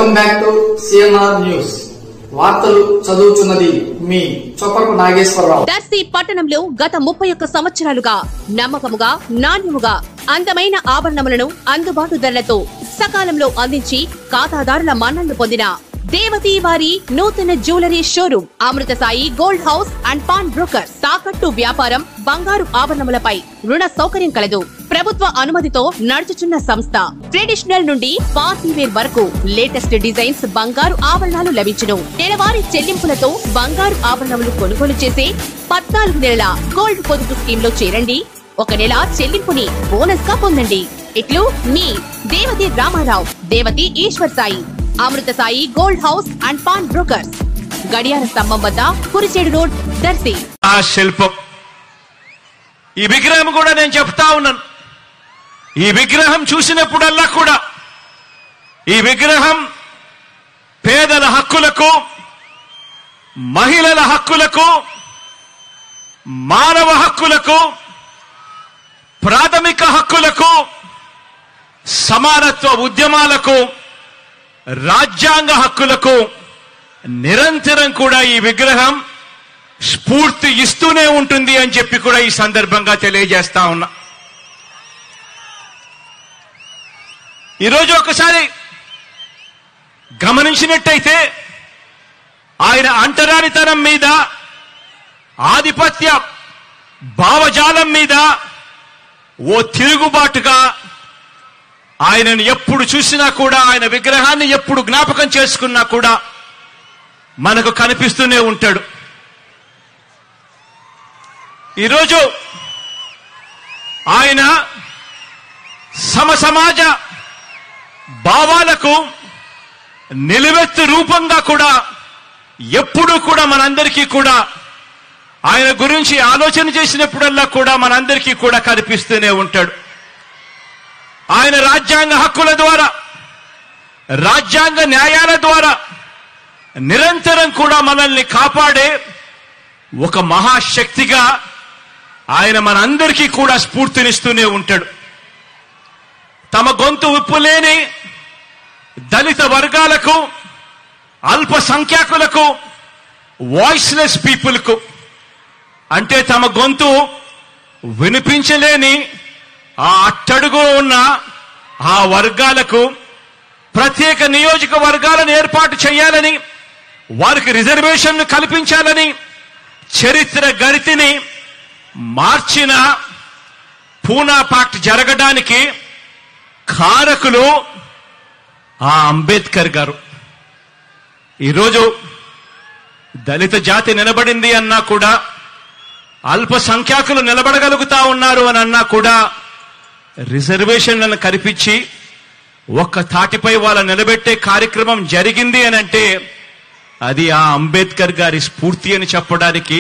Welcome back to CMR news. వార్తలు చదువుతున్నది మీ చొప్పరపు నాగేశ్వరరావు. దర్శి పట్టణంలో గత 31 సంవత్సరాలుగా నమ్మకముగా, నాణ్యముగా అందమైన ఆభరణములను అందుబాటు ధరలతో సకాలంలో అందించి ఖాతాదారుల మన్ననలు పొందిన దేవతి వారి నూతన jewellery showroom Amrutha Sai gold house and pawn broker. తాకట్టు వ్యాపారం, బంగారు ఆభరణములపై రుణ సౌకర్యం కలదు. ప్రభుత్వ అనుమతితో నడుచుచున్న సంస్థ. ట్రెడిషనల్ నుండి పార్టీ వేర్ వరకు లేటెస్ట్ డిజైన్స్ బంగారు ఆభరణాలు లభించును. నెలవారీ చెల్లింపులతో బంగారు ఆభరణములు కొనుగోలు చేసే 14 నెలల గోల్డ్ పొదుపు స్కీమ్ లో చేరండి. 1 నెల చెల్లింపుని బోనస్ గా పొందండి. ఇట్లు మీ Devathi Ramarao, Devathi Eshwar Sai, Amrutha Sai gold house and pawn brokers, గడియార స్తంభం వద్ద కురిచేడు రోడ్, దర్శి. ఆ శిల్పం, ఈ విగ్రహం కూడా నేను చెప్తా ఉన్నాను. ఈ విగ్రహం చూసినప్పుడల్లా కూడా ఈ విగ్రహం పేదల హక్కులకు, మహిళల హక్కులకు, మానవ హక్కులకు, ప్రాథమిక హక్కులకు, సమానత్వ ఉద్యమాలకు, రాజ్యాంగ హక్కులకు నిరంతరం కూడా ఈ విగ్రహం స్ఫూర్తి ఇస్తూనే ఉంటుంది అని చెప్పి కూడా ఈ సందర్భంగా తెలియజేస్తా ఉన్నా. ఈరోజు ఒకసారి గమనించినట్టయితే ఆయన అంటరానితనం మీద, ఆధిపత్య భావజాలం మీద ఓ తిరుగుబాటుగా ఆయనను ఎప్పుడు చూసినా కూడా, ఆయన విగ్రహాన్ని ఎప్పుడు జ్ఞాపకం చేసుకున్నా కూడా మనకు కనిపిస్తూనే ఉంటాడు. ఈరోజు ఆయన సమసమాజ భావాలకు నిలువెత్తు రూపంగా కూడా ఎప్పుడూ కూడా మనందరికీ కూడా ఆయన గురించి ఆలోచన చేసినప్పుడల్లా కూడా మనందరికీ కూడా కనిపిస్తూనే ఉంటాడు. ఆయన రాజ్యాంగ హక్కుల ద్వారా, రాజ్యాంగ న్యాయాల ద్వారా నిరంతరం కూడా మనల్ని కాపాడే ఒక మహాశక్తిగా ఆయన మనందరికీ కూడా స్ఫూర్తినిస్తూనే ఉంటాడు. తమ గొంతు విప్పులేని దళిత వర్గాలకు, అల్పసంఖ్యాకులకు, వాయిస్లెస్ పీపుల్కు, అంటే తమ గొంతు వినిపించలేని ఆ అట్టడుగు ఉన్న ఆ వర్గాలకు ప్రత్యేక నియోజకవర్గాలను ఏర్పాటు చేయాలని, వారికి రిజర్వేషన్లు కల్పించాలని చరిత్ర గరితిని మార్చిన పూనా పాక్ట్ జరగడానికి కారకులు ఆ అంబేద్కర్ గారు. ఈరోజు దళిత జాతి నిలబడింది అన్నా కూడా, అల్పసంఖ్యాకులు నిలబడగలుగుతా ఉన్నారు అని అన్నా కూడా, రిజర్వేషన్లను కల్పించి ఒక్క తాటిపై వాళ్ళ నిలబెట్టే కార్యక్రమం జరిగింది అని అంటే అది ఆ అంబేద్కర్ గారి స్ఫూర్తి అని చెప్పడానికి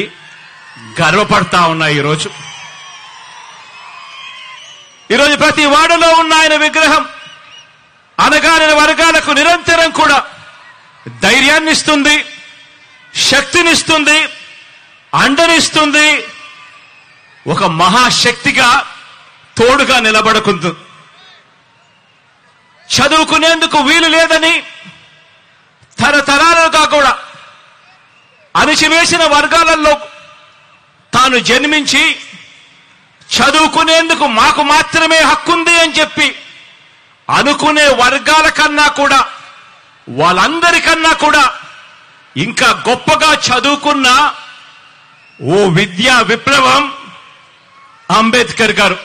గర్వపడతా ఉన్నా. ఈరోజు ప్రతి వాడలో ఉన్న ఆయన విగ్రహం అణగారిన వర్గాలకు నిరంతరం కూడా ధైర్యాన్ని ఇస్తుంది, శక్తినిస్తుంది, అండనిస్తుంది, ఒక మహాశక్తిగా తోడుగా నిలబడుకుంది. చదువుకునేందుకు వీలు లేదని తరతరాలుగా కూడా అణిచివేసిన వర్గాలలో తాను జన్మించి చదువుకునేందుకు మాకు మాత్రమే హక్కుంది అని చెప్పి అనుకునే వర్గాల కన్నా కూడా, వాళ్ళందరికన్నా కూడా ఇంకా గొప్పగా చదువుకున్న ఓ విద్యా విప్లవం అంబేద్కర్ గారు.